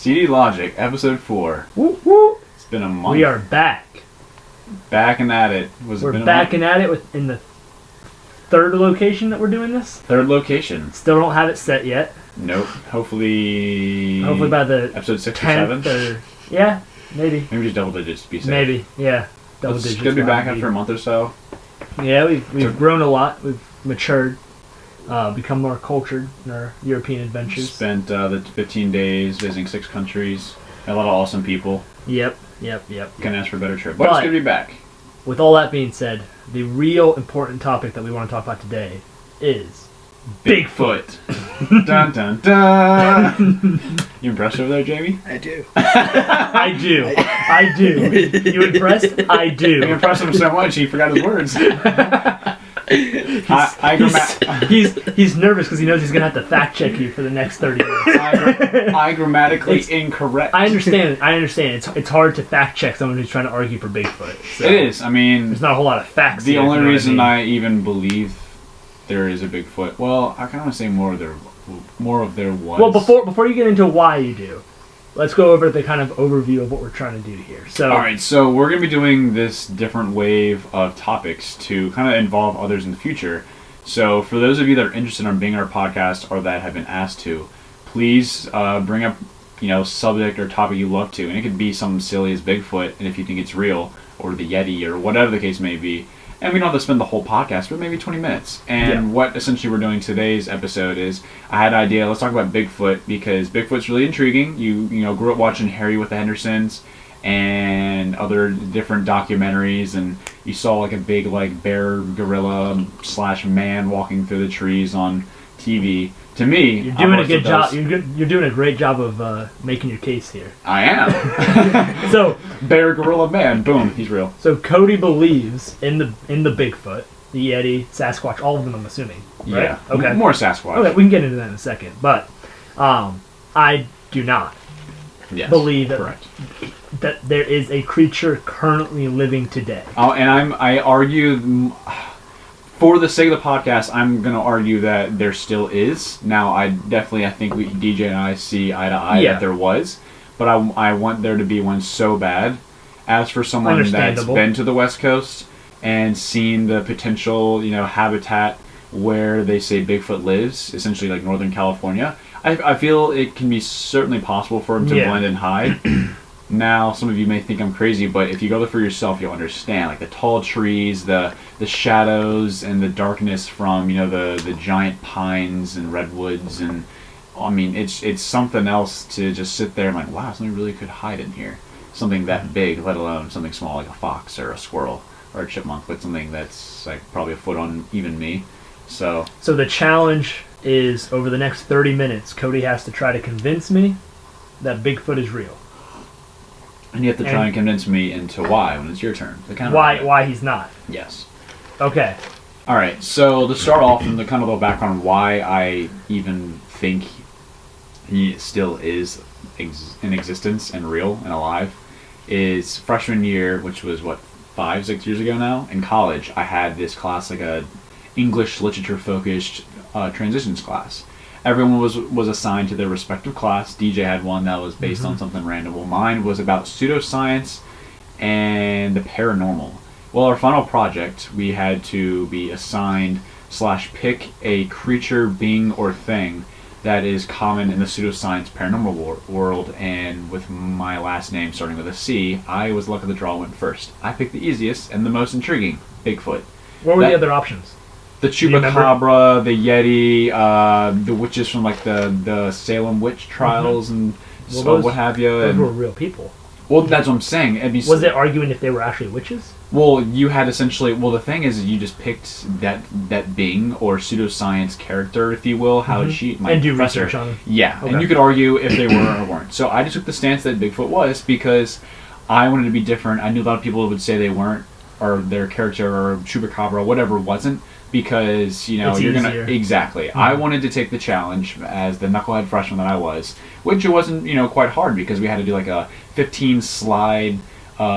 CD Logic, episode 4. Woo woo! It's been a month. We are back. Backing at it. We're backing at it in the third location that we're doing this. Third location. Still don't have it set yet. Nope. Hopefully by the episode 6 or 10th 7. Yeah, maybe. Maybe just double digits to be safe. Maybe, yeah. Double It's digits. good to be back after a month or so. Yeah, we've grown a lot. We've matured, become more cultured in our European adventures. Spent the 15 days visiting 6 countries. Met a lot of awesome people. Yep. Can't ask for a better trip. But it's good to be back. With all that being said, the real important topic that we want to talk about today is Bigfoot. Dun dun dun. You impressed over there, Jamie? I do. I do. You impressed? I do. You impressed him so much he forgot his words. He's nervous because he knows he's gonna have to fact check you for the next 30 minutes. I grammatically incorrect. I understand. It's hard to fact check someone who's trying to argue for Bigfoot. So it is. I mean, there's not a whole lot of facts. The only reason I even believe there is a Bigfoot, well, I kind of want to say more of there was. Well, before you get into why you do, let's go over the kind of overview of what we're trying to do here. So, all right, so we're going to be doing this different wave of topics to kind of involve others in the future. So for those of you that are interested in being on our podcast or that have been asked to, please bring up, subject or topic you love to. And it could be something silly as Bigfoot, and if you think it's real, or the Yeti, or whatever the case may be. And we don't have to spend the whole podcast, but maybe 20 minutes. And what essentially we're doing today's episode is, I had an idea, let's talk about Bigfoot, because Bigfoot's really intriguing. You grew up watching Harry with the Hendersons and other different documentaries, and you saw like a big bear gorilla / man walking through the trees on TV. To me, you're doing a good job. You're doing a great job of making your case here. I am. So bear gorilla man, boom, he's real. So Cody believes in the Bigfoot, the Yeti, Sasquatch, all of them. I'm assuming. Right? Yeah. Okay. More Sasquatch. Okay, we can get into that in a second, but I do not believe that there is a creature currently living today. Oh, and I argue. For the sake of the podcast, I'm going to argue that there still is. Now, I think DJ and I see eye to eye that there was. But I want there to be one so bad. As for someone that's been to the West Coast and seen the potential, habitat where they say Bigfoot lives, essentially like Northern California, I feel it can be certainly possible for him to blend and hide. Now, some of you may think I'm crazy, but if you go there for yourself, you'll understand. Like the tall trees, the shadows, and the darkness from the giant pines and redwoods, and I mean it's something else to just sit there and like, wow, something really could hide in here. Something that big, let alone something small like a fox or a squirrel or a chipmunk, but something that's like probably a foot on even me. So the challenge is over the next 30 minutes, Cody has to try to convince me that Bigfoot is real. And you have to try and convince me into why when it's your turn. Why he's not. Yes. Okay. All right. So to start off, and the kind of little background why I even think he still is in existence and real and alive is freshman year, which was 5-6 years ago now, in college. I had this class, like a English literature focused transitions class. Everyone was assigned to their respective class. DJ had one that was based on something random. Well, mine was about pseudoscience and the paranormal. Well, our final project, we had to be assigned / pick a creature, being, or thing that is common in the pseudoscience paranormal world. And with my last name starting with a C, I was luck of the draw, went first. I picked the easiest and the most intriguing, Bigfoot. What were the other options? The Chupacabra, the Yeti, the witches from like the Salem witch trials and what have you. Those were real people. Well, that's what I'm saying. Was it arguing if they were actually witches? Well, you had essentially. Well, the thing is, you just picked that being or pseudoscience character, if you will. How did she? And do research on them. Yeah, okay. And you could argue if they were or weren't. So I just took the stance that Bigfoot was because I wanted to be different. I knew a lot of people would say they weren't, or their character or Chupacabra, whatever, wasn't. Because you're gonna exactly. I wanted to take the challenge as the knucklehead freshman that I was, which it wasn't quite hard because we had to do like a 15 slide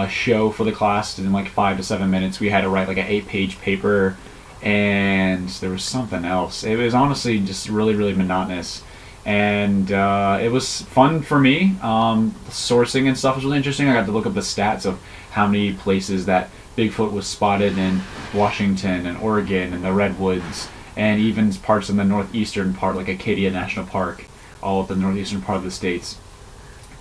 show for the class in like 5 to 7 minutes. We had to write like an 8-page paper, and there was something else. It was honestly just really, really monotonous. And it was fun for me. Sourcing and stuff was really interesting. I got to look up the stats of how many places that Bigfoot was spotted in Washington and Oregon and the Redwoods, and even parts in the northeastern part, like Acadia National Park, all of the northeastern part of the states.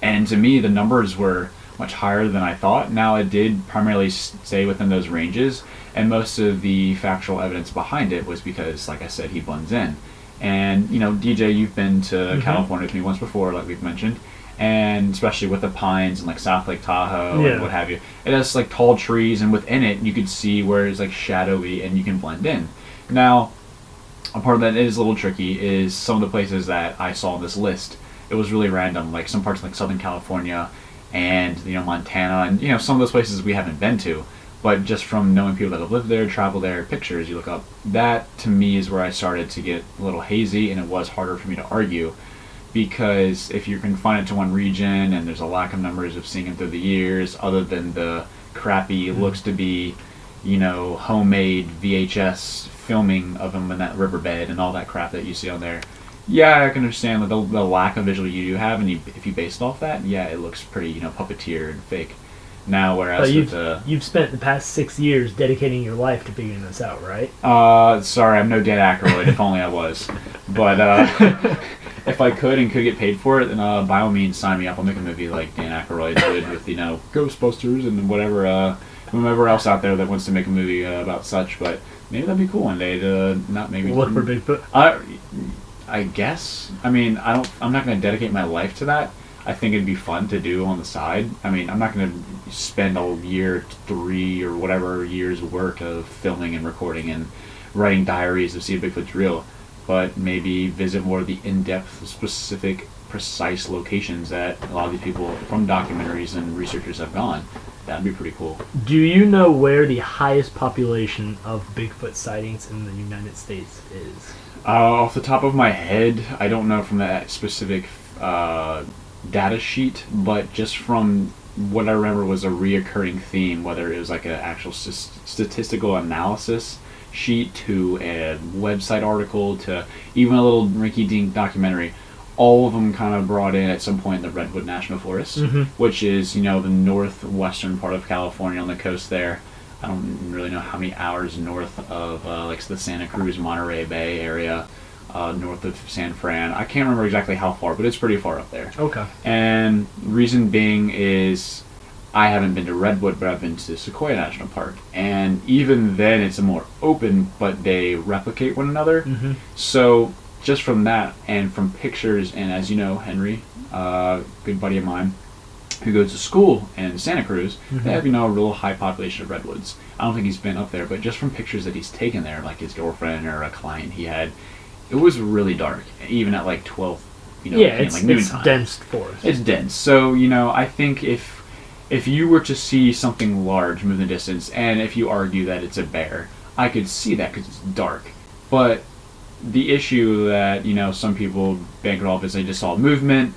And to me, the numbers were much higher than I thought. Now, it did primarily stay within those ranges, and most of the factual evidence behind it was because, like I said, he blends in. And, you know, DJ, you've been to California with me once before, like we've mentioned, and especially with the pines and like South Lake Tahoe and what have you. It has like tall trees, and within it you could see where it's like shadowy and you can blend in. Now, a part of that is a little tricky is some of the places that I saw on this list. It was really random, like some parts like Southern California and, you know, Montana, and, you know, some of those places we haven't been to. But just from knowing people that have lived there, traveled there, pictures you look up, that to me is where I started to get a little hazy, and it was harder for me to argue. Because if you're confined to one region and there's a lack of numbers of seeing them through the years, other than the crappy looks to be, you know, homemade VHS filming of them in that riverbed and all that crap that you see on there, yeah, I can understand the lack of visual you do have, and if you base it off that, yeah, it looks pretty, you know, puppeteer and fake. Now, whereas you've spent the past 6 years dedicating your life to figuring this out, right? Sorry, I'm no Dan Aykroyd. If only I was. But if I could and could get paid for it, then by all means sign me up. I'll make a movie like Dan Aykroyd did with, you know, Ghostbusters and whomever else out there that wants to make a movie about such. But maybe that'd be cool one day to not maybe look for Bigfoot. I guess. I mean, I'm not going to dedicate my life to that. I think it'd be fun to do on the side. I mean, I'm not going to spend a year, 3 or whatever years' work of filming and recording and writing diaries to see if Bigfoot's real, but maybe visit more of the in-depth, specific, precise locations that a lot of these people from documentaries and researchers have gone. That'd be pretty cool. Do you know where the highest population of Bigfoot sightings in the United States is? Off the top of my head, I don't know from that specific data sheet, but just from what I remember was a reoccurring theme, whether it was like an actual statistical analysis sheet to a website article to even a little rinky-dink documentary, all of them kind of brought in at some point the Redwood National Forest, which is, you know, the northwestern part of California on the coast there. I don't really know how many hours north of like the Santa Cruz, Monterey Bay area, north of San Fran. I can't remember exactly how far, but it's pretty far up there. Okay. And reason being is I haven't been to Redwood, but I've been to Sequoia National Park. And even then it's a more open, but they replicate one another. So just from that and from pictures, and as you know, Henry, good buddy of mine, who goes to school in Santa Cruz, they have, you know, a real high population of redwoods. I don't think he's been up there, but just from pictures that he's taken there, like his girlfriend or a client he had, it was really dark, even at like 12, you know, it's, like noon it's time. Dense forest. It's dense. So, you know, I think if you were to see something large move in the distance, and if you argue that it's a bear, I could see that because it's dark. But the issue that, you know, some people bank it off is they just saw movement,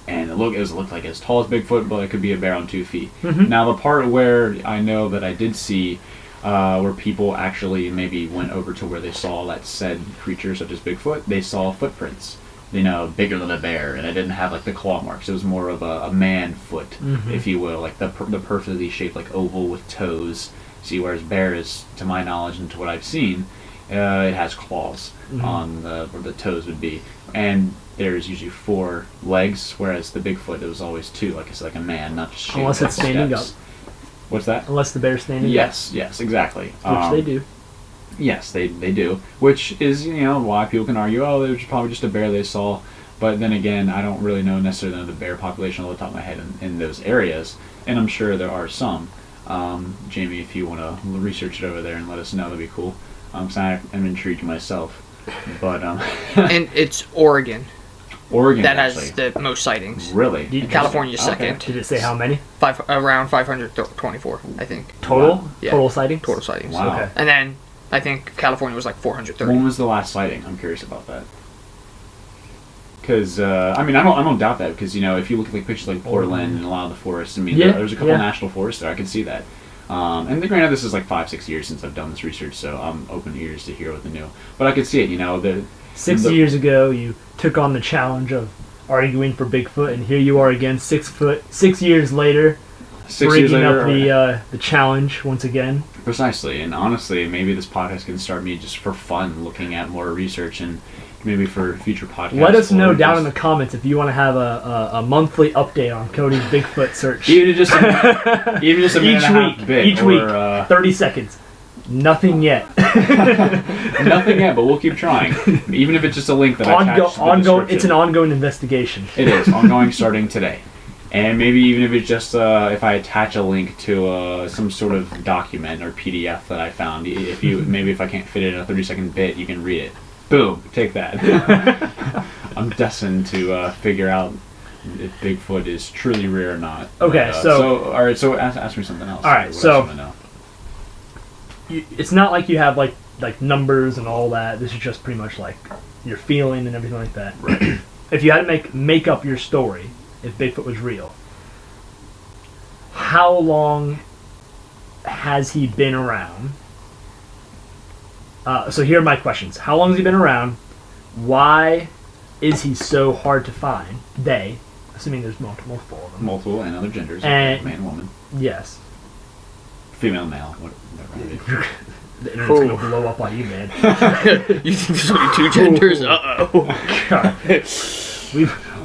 and it looked like as tall as Bigfoot, but it could be a bear on 2 feet. Now, the part where I know that I did see where people actually maybe went over to where they saw that said creature, such as Bigfoot, they saw footprints, you know, bigger than a bear, and it didn't have like the claw marks. It was more of a man foot, if you will, like the perfectly shaped like oval with toes. See, whereas bear is, to my knowledge and to what I've seen, it has claws on where the toes would be, and there's usually 4 legs, whereas the Bigfoot, it was always 2, like it's like a man, not just shaped unless it's standing up. What's that? Unless the bear's standing up. Yes, exactly. Which they do. Yes, they do. Which is, you know, why people can argue, oh, it was probably just a bear they saw. But then again, I don't really know necessarily the bear population off the top of my head in those areas. And I'm sure there are some. Jamie, if you want to research it over there and let us know, that'd be cool. Because I'm intrigued myself. But and it's Oregon. Oregon that actually has the most sightings. Really? California's second. Okay. Did it say how many? Around 524, I think. Total? Wow. Yeah. Total sightings? Total sightings. Wow. Okay. And then I think California was like 430. When was the last sighting? I'm curious about that. Because I mean, I don't doubt that, because, you know, if you look at like pictures like Portland and a lot of the forests, I mean, there's a couple national forests there. I can see that. And granted, this is like 5-6 years since I've done this research, so I'm open ears to hear what the new. But I could see it, 6 years ago, you took on the challenge of arguing for Bigfoot, and here you are again, 6 years later, breaking up the challenge once again. Precisely, and honestly, maybe this podcast can start me just for fun, looking at more research and maybe for future podcasts. Let us know down in the comments if you want to have a monthly update on Cody's Bigfoot search. Even just a minute each week, 30 seconds. Nothing yet. Nothing yet, but we'll keep trying. Even if it's just a link that I attach to the description. It's an ongoing investigation. It is ongoing, starting today. And maybe even if it's just if I attach a link to some sort of document or PDF that I found, if I can't fit it in a 30-second bit, you can read it. Boom, take that. I'm destined to figure out if Bigfoot is truly rare or not. Okay, all right. So ask me something else. All right, so it's not like you have like numbers and all that. This is just pretty much like your feeling and everything like that. Right. If you had to make up your story, if Bigfoot was real, how long has he been around? So here are my questions. How long has he been around? Why is he so hard to find? They, assuming there's multiple of them. Multiple and other genders, and, man, woman. Yes. Female, male. Whatever. The internet's going to blow up on you, man. You think there's only 2 genders? Uh-oh. God.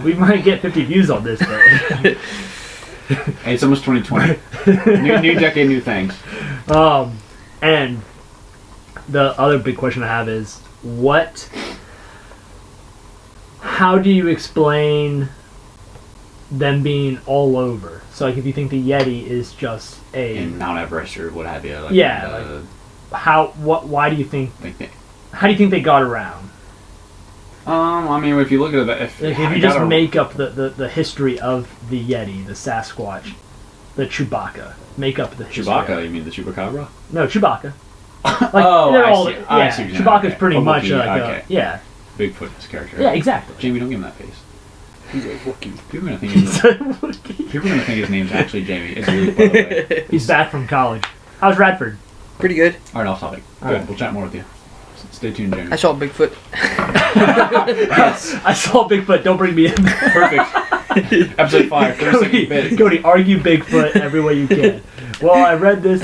We might get 50 views on this, but... Hey, it's almost 2020. New decade, new things. And the other big question I have is, how do you explain them being all over? So, like, if you think the Yeti is just in Mount Everest or what have you. Why do you think... How do you think they got around? I mean, if you look at it, if you just make up the history of the Yeti, the Sasquatch, the Chewbacca, make up the history. Chewbacca? You mean the Chupacabra? No, Chewbacca. I see. Chewbacca's pretty much Bigfoot is a character. Yeah, exactly. Jamie, don't give him that face. He's a Wookiee. People are gonna think his name's actually Jamie. It's Luke, by the way. He's back from college. How's Radford? Pretty good. All right, off topic. Good. We'll chat more with you. Stay tuned, Jamie. I saw Bigfoot. Yes, I saw Bigfoot. Don't bring me in. Perfect. Episode 5. Cody, argue Bigfoot every way you can. Well, I read this.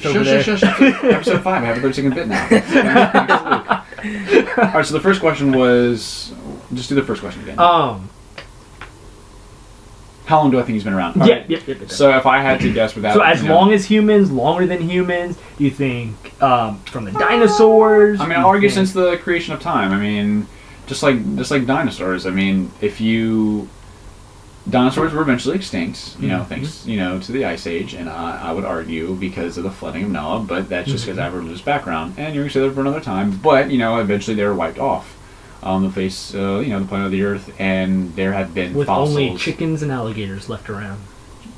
Shush. Episode 5. I have a 30-second bit now. All right. So the first question was, just do the first question again. How long do I think he's been around? Yep. So if I had to guess without... So as long as humans, longer than humans, do you think from the dinosaurs? I mean, I'll argue since the creation of time. I mean, just like dinosaurs. I mean, dinosaurs were eventually extinct, thanks, to the Ice Age, and I would argue because of the flooding of Noah, but that's just because I have a religious background, and you're going to say that for another time, but, eventually they were wiped off. On the face, the planet of the Earth, and there have been with fossils. Only chickens and alligators left around.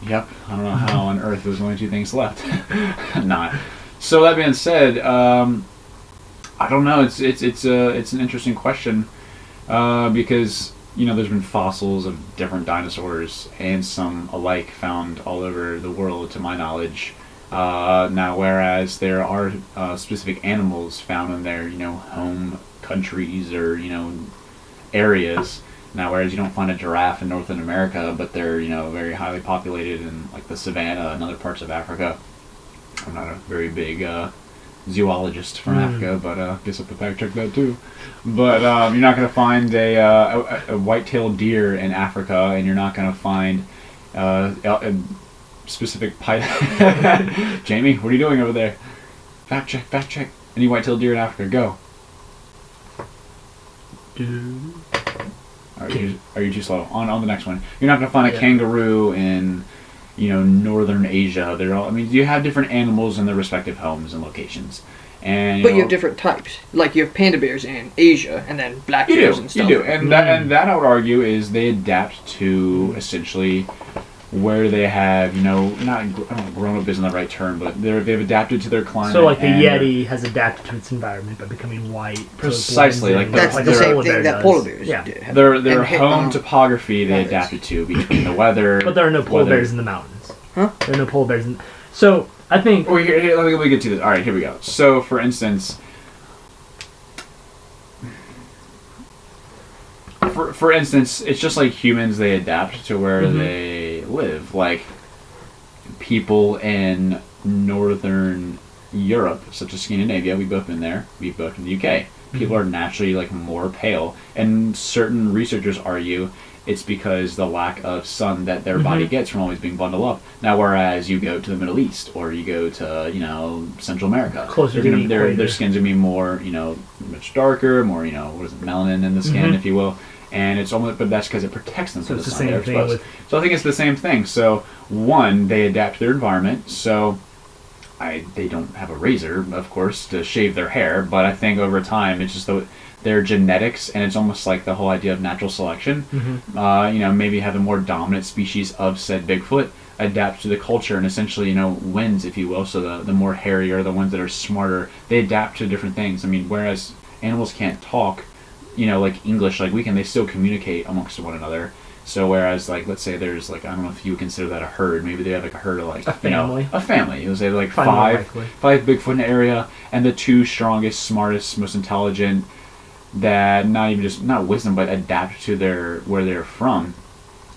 Yep, I don't know how on Earth there's only 2 things left. Not. So that being said, I don't know. It's an interesting question because there's been fossils of different dinosaurs and some alike found all over the world, to my knowledge. Now, whereas there are specific animals found in their home countries or areas. Now, whereas you don't find a giraffe in Northern America, but they're very highly populated in like the savannah and other parts of Africa. I'm not a very big zoologist from Africa, but I guess I have to fact check that too. But you're not going to find a white-tailed deer in Africa, and you're not going to find a specific python. Jamie, what are you doing over there? Fact check. Any white-tailed deer in Africa? Go. Are you too slow? On the next one. You're not going to find a kangaroo in, northern Asia. You have different animals in their respective homes and locations. And but you have different types. Like you have panda bears in Asia, and then black bears and stuff. You do, and that I would argue is they adapt to essentially where they have, grown up isn't the right term, but they've adapted to their climate. So, like the Yeti has adapted to its environment by becoming white. Precisely, that's the same thing that polar bears do. Their home topography they adapted to between the weather. But there are no polar bears in the mountains. Huh? There are no polar bears. So, I think. Oh, here, let me get to this. All right, here we go. So, for instance, it's just like humans. They adapt to where they live. Like people in northern Europe, such as Scandinavia, we've both been there. We've both in the UK. People are naturally like more pale, and certain researchers argue it's because the lack of sun that their body gets from always being bundled up. Now, whereas you go to the Middle East or you go to Central America, closer to the equator, their skin's gonna be more much darker, more what is it, melanin in the skin, if you will. And it's almost, but that's because it protects them from the sun. They're exposed. So I think it's the same thing. So one, they adapt to their environment. So they don't have a razor, of course, to shave their hair. But I think over time, it's just their genetics, and it's almost like the whole idea of natural selection. Maybe have a more dominant species of said Bigfoot adapt to the culture and essentially wins, if you will. So the more hairier, the ones that are smarter, they adapt to different things. I mean, whereas animals can't talk, like English, like we can, they still communicate amongst one another. So whereas, like, let's say there's, like, I don't know if you would consider that a herd. Maybe they have, like, a herd of, like, a family. A family. It was, like, five Bigfoot in the area, and the two strongest, smartest, most intelligent, that not wisdom, but adapt to where they're from,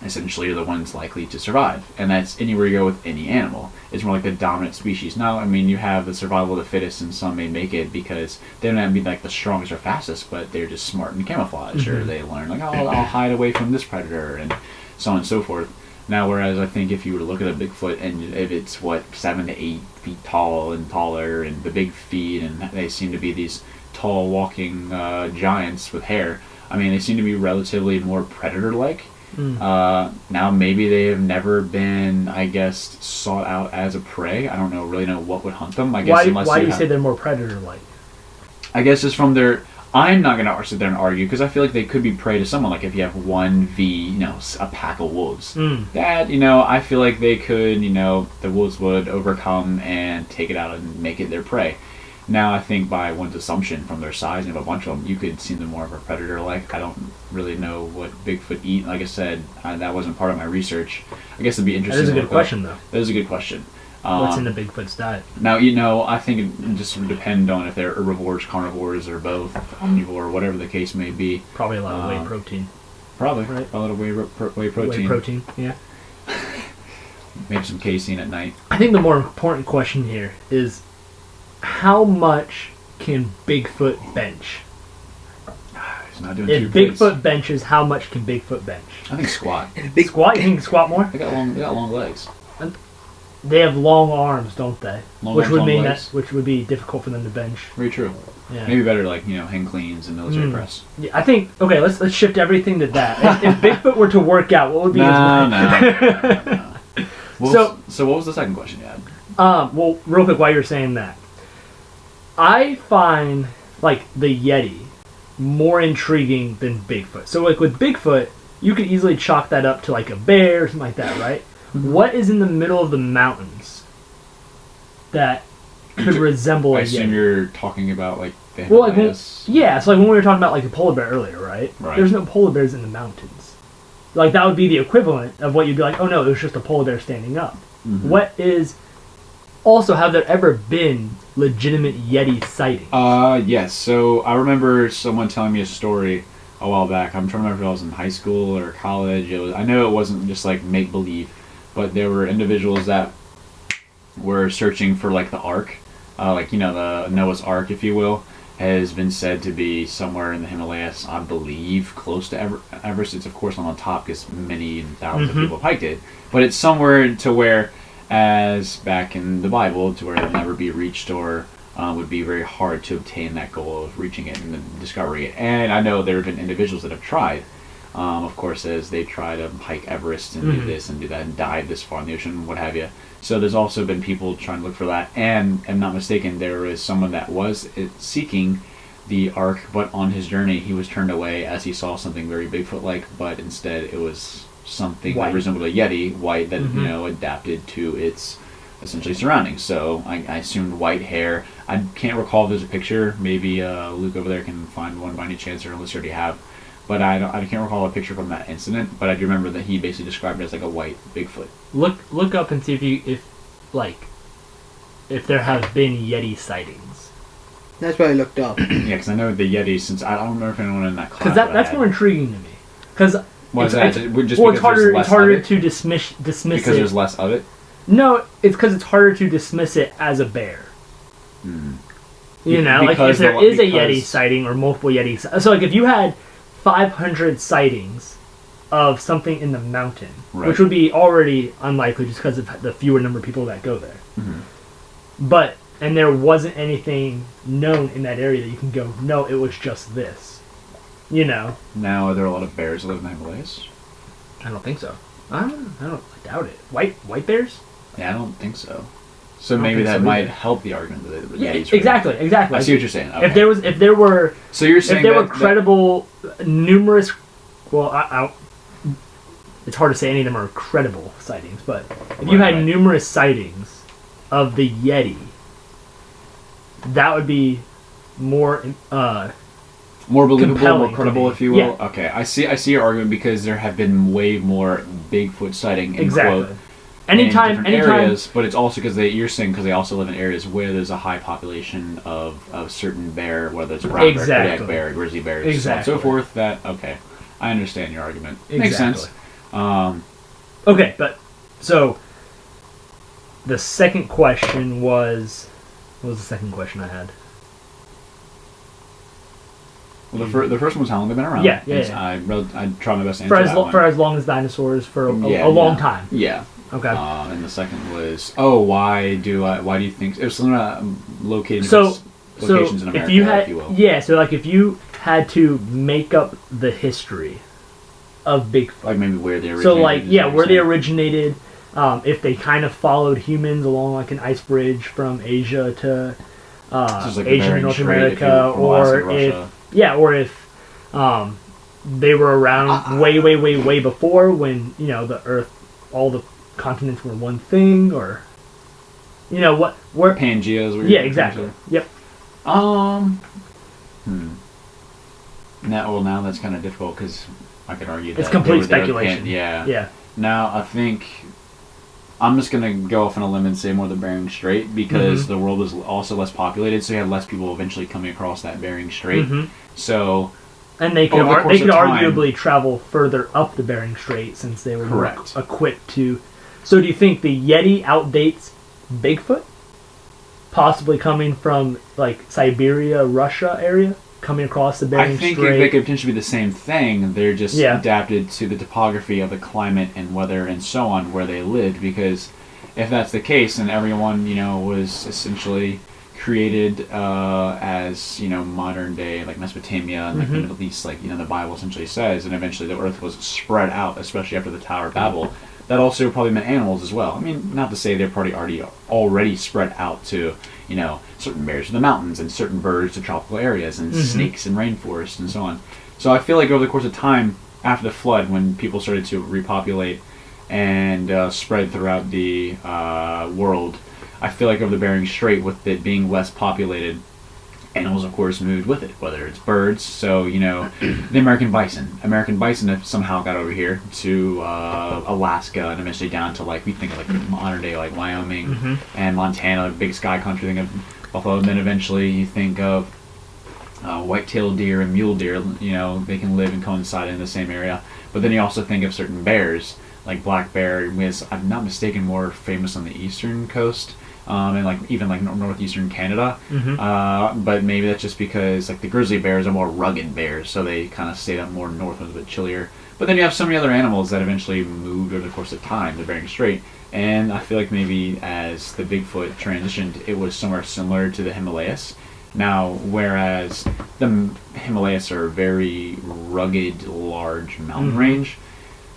essentially are the ones likely to survive. And that's anywhere you go with any animal. It's more like the dominant species. Now, I mean, you have the survival of the fittest, and some may make it because they don't have to be like the strongest or fastest, but they're just smart in camouflage, or they learn like, I'll hide away from this predator, and so on and so forth. Now, whereas I think if you were to look at a Bigfoot, and if it's 7 to 8 feet tall and taller, and the big feet, and they seem to be these tall walking giants with hair, I mean, they seem to be relatively more predator-like. Now maybe they have never been, I guess, sought out as a prey. I don't really know what would hunt them. I guess why do you say they're more predator-like? I guess just from their. I'm not gonna sit there and argue because I feel like they could be prey to someone. Like if you have 1v, a pack of wolves, that I feel like they could, the wolves would overcome and take it out and make it their prey. Now, I think by one's assumption from their size and a bunch of them, you could see them more of a predator-like. I don't really know what Bigfoot eat. Like I said, that wasn't part of my research. I guess it'd be interesting. That is a good question, though. That is a good question. What's in the Bigfoot's diet? Now, I think it just would depend on if they're herbivores, carnivores, or both, omnivore, whatever the case may be. Probably a lot of whey protein. Probably, right? A lot of whey protein. Whey protein, yeah. Maybe some casein at night. I think the more important question here is, how much can Bigfoot bench? He's not doing if Bigfoot benches, how much can Bigfoot bench? I think squat. Squat? You think squat more? They got long legs. They have long arms, don't they? Which would be difficult for them to bench. Very true. Yeah. Maybe better hang cleans and military press. Yeah, I think. Okay, let's shift everything to that. if Bigfoot were to work out, what would be his No. So what was the second question you had? Well, real quick, while you're saying that, I find like the Yeti more intriguing than Bigfoot. So like with Bigfoot, you could easily chalk that up to like a bear or something like that, right? What is in the middle of the mountains that could resemble a Yeti? I assume you're talking about like the Himalayas. Yeah, so like when we were talking about like a polar bear earlier, right? There's no polar bears in the mountains. Like that would be the equivalent of what you'd be like, oh no, it was just a polar bear standing up. What is... Also, have there ever been legitimate Yeti sightings? Yes. So I remember someone telling me a story a while back. I'm trying to remember if I was in high school or college. I know it wasn't just like make-believe, but there were individuals that were searching for like the Ark, the Noah's Ark, if you will, has been said to be somewhere in the Himalayas, I believe, close to Everest. It's of course not on top because many thousands of people hiked it, but it's somewhere to where, as back in the Bible, to where it'll never be reached or would be very hard to obtain that goal of reaching it and then discovering it. And I know there have been individuals that have tried, of course, as they try to hike Everest and do this and do that and dive this far in the ocean, what have you. So there's also been people trying to look for that. And if I'm not mistaken, there was someone that was seeking the Ark, but on his journey he was turned away as he saw something very Bigfoot-like, but instead it was something that resembled a Yeti, white, that adapted to its essentially surroundings. So I assumed white hair. I can't recall if there's a picture. Maybe Luke over there can find one by any chance, or unless you already have. But I can't recall a picture from that incident. But I do remember that he basically described it as like a white Bigfoot. Look up and see if if there have been Yeti sightings. That's what I looked up. Yeah, because I know the Yeti, since I don't remember if anyone in that class. Because that's more intriguing to me. Because it's harder to dismiss because it. there's less of it? No, it's because it's harder to dismiss it as a bear. You know, like if there is a Yeti sighting or multiple Yeti sightings. So like if you had 500 sightings of something in the mountain, which would be already unlikely just because of the fewer number of people that go there. And there wasn't anything known in that area that you can go, no, it was just this. You know? Now, are there a lot of bears that live in the Himalayas? I don't think so. I doubt it. White bears? Yeah, I don't think so. So maybe that might help the argument that the Yetis. Exactly. I see what you're saying. Okay. If there were credible numerous, well, it's hard to say any of them are credible sightings, but if you had numerous sightings of the Yeti, that would be more believable, more credible, me. if you will. Yeah. Okay, I see your argument because there have been way more Bigfoot sighting in quote. Anytime, areas, but it's also because you're saying because they also live in areas where there's a high population of certain bear, whether it's brown bear, Kodiak bear, grizzly bears, so on and so forth. That I understand your argument. Makes sense. Okay, but so the second question was, what was the second question I had? Well, the first one was how long they've been around. Yeah. I tried my best to answer that one. For as long as dinosaurs, for a long time. Yeah. Okay. And the second was, why do you think it was located locations in America? If you had to make up the history of Bigfoot, like maybe where they originated. Where they originated, if they kind of followed humans along like an ice bridge from Asia to Asia and North America, or if they were around way before when the Earth, all the continents were one thing, or where Pangeas. Exactly. Yep. Now that's kind of difficult because I could argue that it's complete speculation. Yeah. Now I think I'm just gonna go off on a limb and say more the Bering Strait because the world is also less populated, so you have less people eventually coming across that Bering Strait. So. And they could arguably travel further up the Bering Strait since they were more equipped to. So do you think the Yeti outdates Bigfoot? Possibly coming from like Siberia, Russia area, coming across the Bering Strait? I think they could potentially be the same thing. They're just adapted to the topography of the climate and weather and so on where they lived. Because if that's the case, then everyone was essentially created as modern day like Mesopotamia and like the Middle East, like the Bible essentially says, and eventually the Earth was spread out, especially after the Tower of Babel. That also probably meant animals as well. I mean, not to say they're probably already spread out to certain bears in the mountains and certain birds to tropical areas and snakes in rainforests and so on. So I feel like over the course of time after the flood, when people started to repopulate and spread throughout the world, I feel like over the Bering Strait, with it being less populated, animals, of course, moved with it, whether it's birds. So, the American bison. American bison have somehow got over here to Alaska and eventually down to, we think of, modern day, Wyoming and Montana, big sky country, think of buffalo. And then eventually you think of white-tailed deer and mule deer, they can live and coincide in the same area. But then you also think of certain bears, like black bear, is, if I'm not mistaken, more famous on the eastern coast. And even northeastern Canada, but maybe that's just because the grizzly bears are more rugged bears, so they kind of stayed up more north, a bit chillier. But then you have so many other animals that eventually moved over the course of time to Bering Strait, and I feel like maybe as the Bigfoot transitioned, it was somewhere similar to the Himalayas. Now, whereas the Himalayas are a very rugged, large mountain range.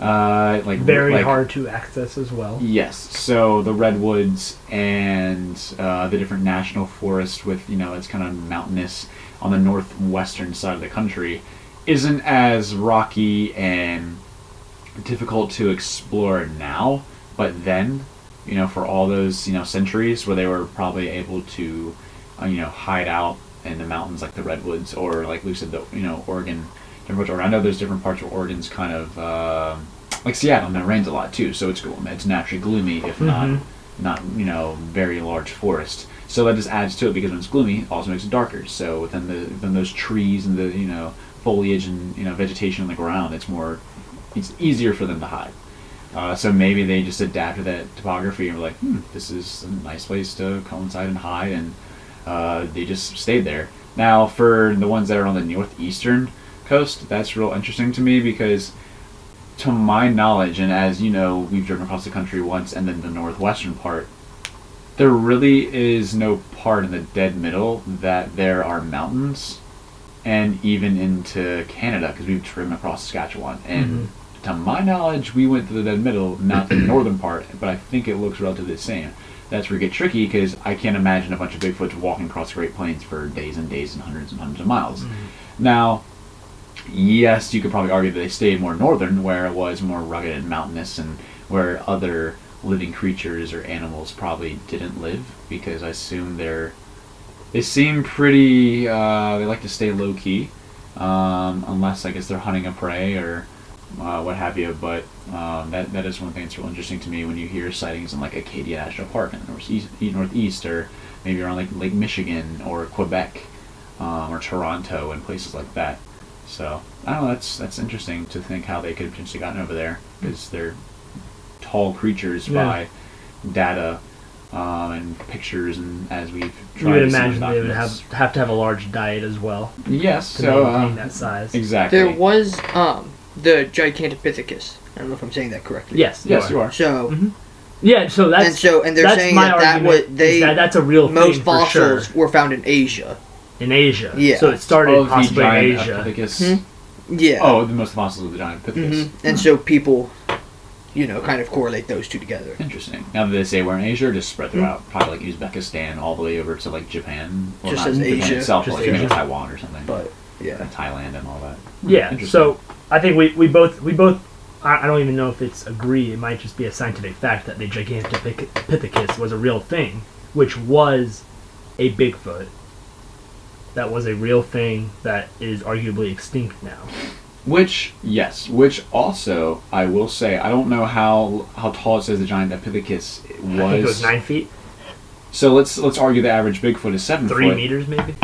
Very hard to access as well. Yes, so the redwoods and the different national forests with it's kind of mountainous on the northwestern side of the country isn't as rocky and difficult to explore now, but then for all those centuries where they were probably able to hide out in the mountains like the redwoods, or like we said, Oregon. I know there's different parts of Oregon's kind of like Seattle, and it rains a lot too, so it's cool. It's naturally gloomy, if not not very large forest. So that just adds to it because when it's gloomy, it also makes it darker. So within those trees and the foliage and vegetation on the ground, it's easier for them to hide. So maybe they just adapted that topography and were like, this is a nice place to coincide and hide, and they just stayed there. Now, for the ones that are on the northeastern coast, that's real interesting to me because, to my knowledge, and as you know, we've driven across the country once, and then the northwestern part, there really is no part in the dead middle that there are mountains, and even into Canada, because we've driven across Saskatchewan, and to my knowledge, we went to the dead middle, not the northern part, but I think it looks relatively the same. That's where it gets tricky, because I can't imagine a bunch of Bigfoots walking across the Great Plains for days and days and hundreds of miles. Now, yes, you could probably argue that they stayed more northern, where it was more rugged and mountainous, and where other living creatures or animals probably didn't live, because I assume they seem pretty, they like to stay low-key, unless I guess they're hunting a prey or what have you, but that is one thing that's real interesting to me when you hear sightings in like Acadia National Park in the northeast, or maybe around like Lake Michigan or Quebec or Toronto and places like that. So I don't know, that's interesting to think how they could have potentially gotten over there, because they're tall creatures by data and pictures, and as we've tried you would to see imagine they would documents. have to have a large diet as well. Yes, to so maintain that size. exactly. There was the Gigantopithecus. I don't know if I'm saying that correctly. Yes, you are. So yeah, so that's and they're that's saying my that argument, that's a real most thing for fossils sure. were found in Asia. In Asia, Yeah. So it started the possibly in giant Asia. Epithecus. Yeah. Oh, the most fossils of the giant Epithecus. And so people, kind of correlate those two together. Interesting. Now, do they say we're in Asia, or just spread throughout, probably like Uzbekistan all the way over to like Japan? Well, Just not as Japan Asia. itself, Just like maybe Asia. Taiwan or something. But yeah. And Thailand and all that. Yeah. Interesting. So I think we both I don't even know if it's agree. It might just be a scientific fact that the Gigantopithecus was a real thing, which was a Bigfoot. That was a real thing that is arguably extinct now. Which also, I will say, I don't know how tall it says the giant Epithecus was. I think it was 9 feet. So let's argue the average Bigfoot is 7 3 foot. meters maybe.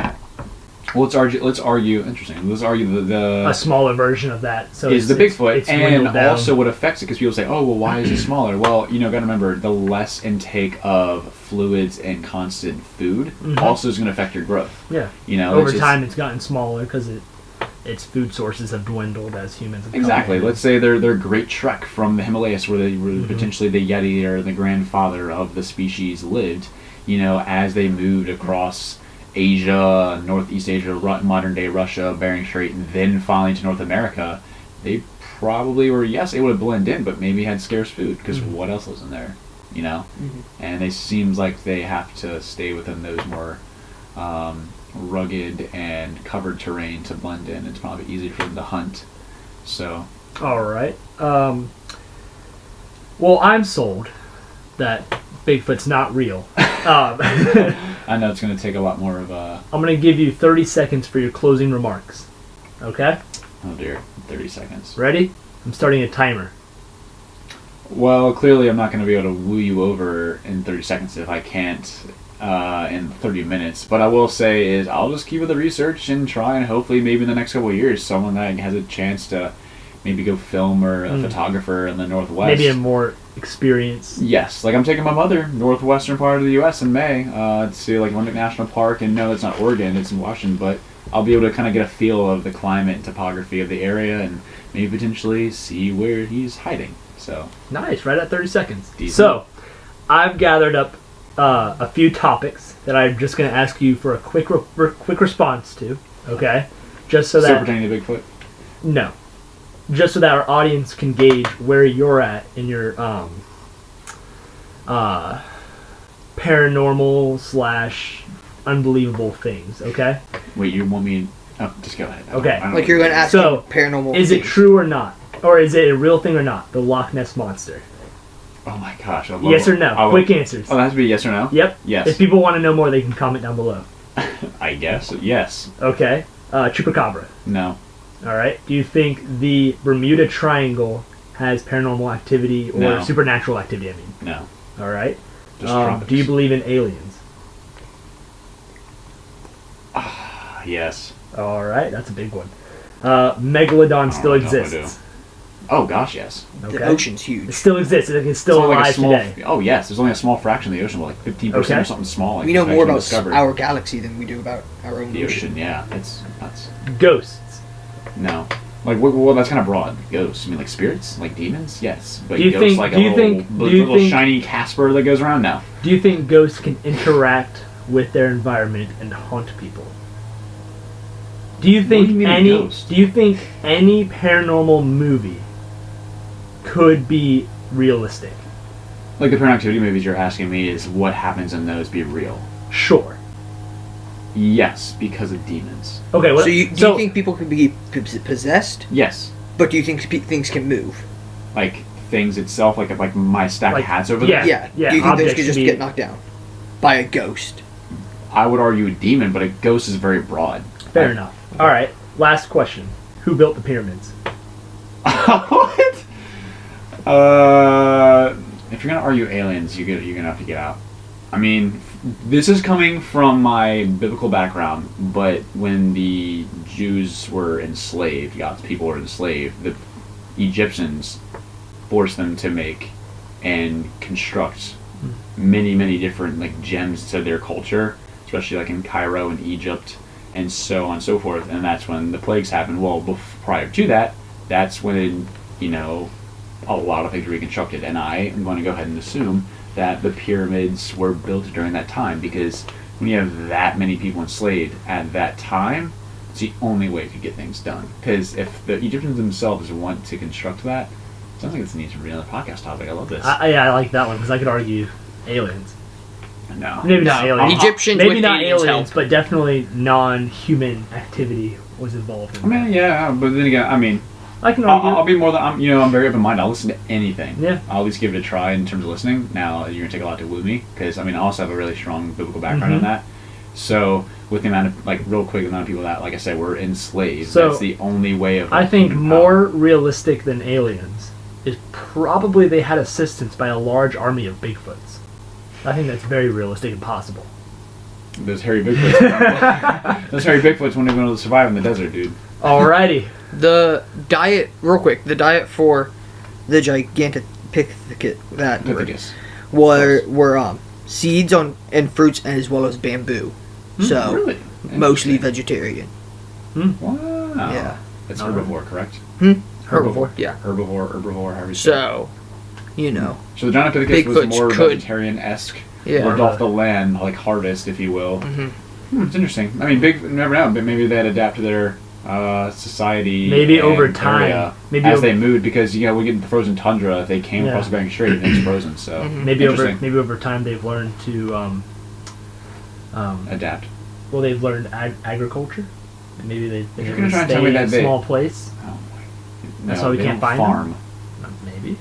Well, let's argue. Interesting. Let's argue the A smaller version of that. So is the Bigfoot, it's and dwindled down. also what affects it, because people say, oh, well, why is it smaller? Well, gotta remember, the less intake of fluids and constant food also is going to affect your growth. Yeah. Over time it's gotten smaller because its food sources have dwindled as humans have come exactly. in. Let's say they're Great Trek from the Himalayas, where potentially the Yeti or the grandfather of the species lived. As they moved across Asia, Northeast Asia, modern day Russia, Bering Strait, and then finally to North America, they probably were able to blend in, but maybe had scarce food, because what else was in there? And it seems like they have to stay within those more rugged and covered terrain to blend in. It's probably easier for them to hunt. So. All right. Well, I'm sold that Bigfoot's not real. I know it's going to take a lot more of a... I'm going to give you 30 seconds for your closing remarks. Okay? Oh dear, 30 seconds. Ready? I'm starting a timer. Well, clearly I'm not going to be able to woo you over in 30 seconds if I can't in 30 minutes. But I will say is I'll just keep with the research and try, and hopefully maybe in the next couple of years someone that has a chance to maybe go film or a photographer in the Northwest. Maybe a more experienced. Yes, like I'm taking my mother northwestern part of the U.S. in May to like Olympic National Park, and no, it's not Oregon, it's in Washington, but I'll be able to kind of get a feel of the climate and topography of the area, and maybe potentially see where he's hiding. So Nice, right at 30 seconds. Decent. So, I've gathered up a few topics that I'm just going to ask you for a quick response to. Okay, just so still that pertaining to Bigfoot. no. Just so that our audience can gauge where you're at in your paranormal / unbelievable things, okay? Wait, you want me? Oh, just go ahead. Okay. I don't Like you're going to ask So, paranormal Is it things. true or not? Or is it a real thing or not? The Loch Ness Monster. Oh my gosh! I love Yes or no? Quick answers. Oh, that has to be yes or no. Yep. Yes. If people want to know more, they can comment down below. I guess yes. Okay. Chupacabra. No. All right. Do you think the Bermuda Triangle has paranormal activity or No. supernatural activity? I mean. No. All right. Just do you believe in aliens? Yes. All right, that's a big one. Megalodon still I don't know if I exists. Oh gosh, yes. Okay. The ocean's It huge. still exists. It's still It's only alive like a small, today. Oh yes, there's only a small fraction of the ocean, like 15% Okay. or something small. Like We know it's more actually about discovered. our galaxy than we do about our own The ocean. Yeah, it's nuts. Ghosts. No. Like, well, that's kind of broad. Ghosts. I mean, like spirits? Like demons? Yes. But Do you ghosts think- like do a you little, think- do you little think- shiny Casper that goes around? No. Do you think ghosts can interact with their environment and haunt people? Do you think do you mean a any? ghost? Do you think any paranormal movie could be realistic? Like the Paranormal Activity movies you're asking me is what happens in those be real? Sure. Yes, because of demons. Okay. Well, So do you think people could be possessed? Yes. But do you think things can move? Like things itself, like my stack Like, of hats over yeah. there. Yeah. Do you think those objects could just could be- get knocked down by a ghost? I would argue a demon, but a ghost is very broad. fair enough. All right. Last question. Who built the pyramids? What? If you're gonna argue aliens, you're gonna have to get out. I mean, this is coming from my biblical background, but when the Jews were enslaved, God's people were enslaved, the Egyptians forced them to make and construct many different like gems to their culture, especially like in Cairo and Egypt and so on and so forth. And that's when the plagues happened. Well, prior to that, that's when a lot of things were reconstructed, and I am going to go ahead and assume that the pyramids were built during that time, because when you have that many people enslaved at that time, it's the only way to get things done. Because if the Egyptians themselves want to construct that, sounds like it's needs to be another podcast topic. I love this. I like that one because I could argue aliens. No. Maybe not No, aliens. Egyptians Maybe with not aliens aliens, help. but definitely non-human activity was involved in I mean, yeah, but then again, I mean, I can argue. I'll be more than I'm very open-minded. I'll listen to anything. Yeah. I'll at least give it a try in terms of listening. Now you're gonna take a lot to woo me, because I mean I also have a really strong biblical background Mhm. on that. So with the amount of real quick, the amount of people that, like I said, were enslaved, So, that's the only way of. I think human more realistic than aliens is probably they had assistance by a large army of Bigfoots. I think that's very realistic and possible. power. Those hairy Bigfoots. Those hairy Bigfoots wouldn't even be able to survive in the desert, dude. Alrighty. The diet, real quick, the diet for the Gigantopithecus Pithecus. were seeds and fruits as well as bamboo. So Really? mostly Interesting. vegetarian. Wow. Yeah. It's No. herbivore, correct? Herbivore. Yeah. Herbivore, however you say it. So, So the Gigantopithecus was Bigfoots more could- vegetarian-esque. yeah. Lived off the land, like harvest, if you will. It's interesting. I mean, you never know, but maybe they'd adapt to their society. Maybe and over time. area Maybe as over- they moved, because we get into the frozen tundra. If they came Yeah. across the Bering Strait, everything's frozen. So Maybe interesting. over time they've learned to Adapt. well they've learned agriculture. Maybe they If you're can gonna try and stay tell me in that a they- small place. Oh my. That's No, why we they can't don't find them? farm. Maybe.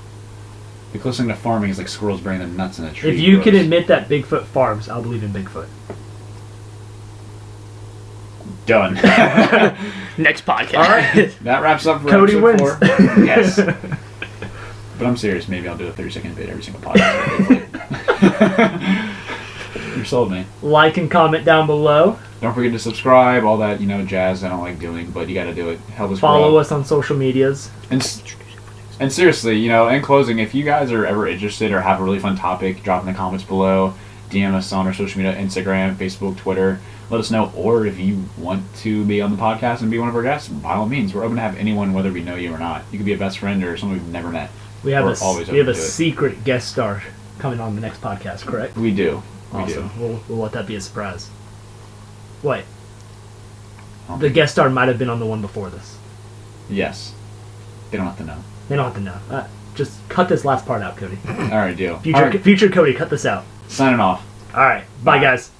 The closest thing to farming is like squirrels burying the nuts in a tree. If you can Gross. admit that Bigfoot farms, I'll believe in Bigfoot. Done. Next podcast. All right. That wraps up for Cody episode wins. 4. Yes. But I'm serious. Maybe I'll do a 30-second bit every single podcast. You sold me. Like and comment down below. Don't forget to subscribe. All that jazz I don't like doing, but you got to do it. Help us Follow grow. us on social medias. And seriously, in closing, if you guys are ever interested or have a really fun topic, drop in the comments below. DM us on our social media, Instagram, Facebook, Twitter. Let us know. Or if you want to be on the podcast and be one of our guests, by all means, we're open to have anyone, whether we know you or not. You could be a best friend or someone we've never met. We have We're a always we have a open to it. secret guest star coming on the next podcast, correct? We do. We Awesome. do. We'll let that be a surprise. Wait. Oh. The guest star might have been on the one before this. Yes. They don't have to know. They don't have to know. Just cut this last part out, Cody. All right, deal. Future All right, future Cody, cut this out. signing off. All right. Bye, Bye. guys.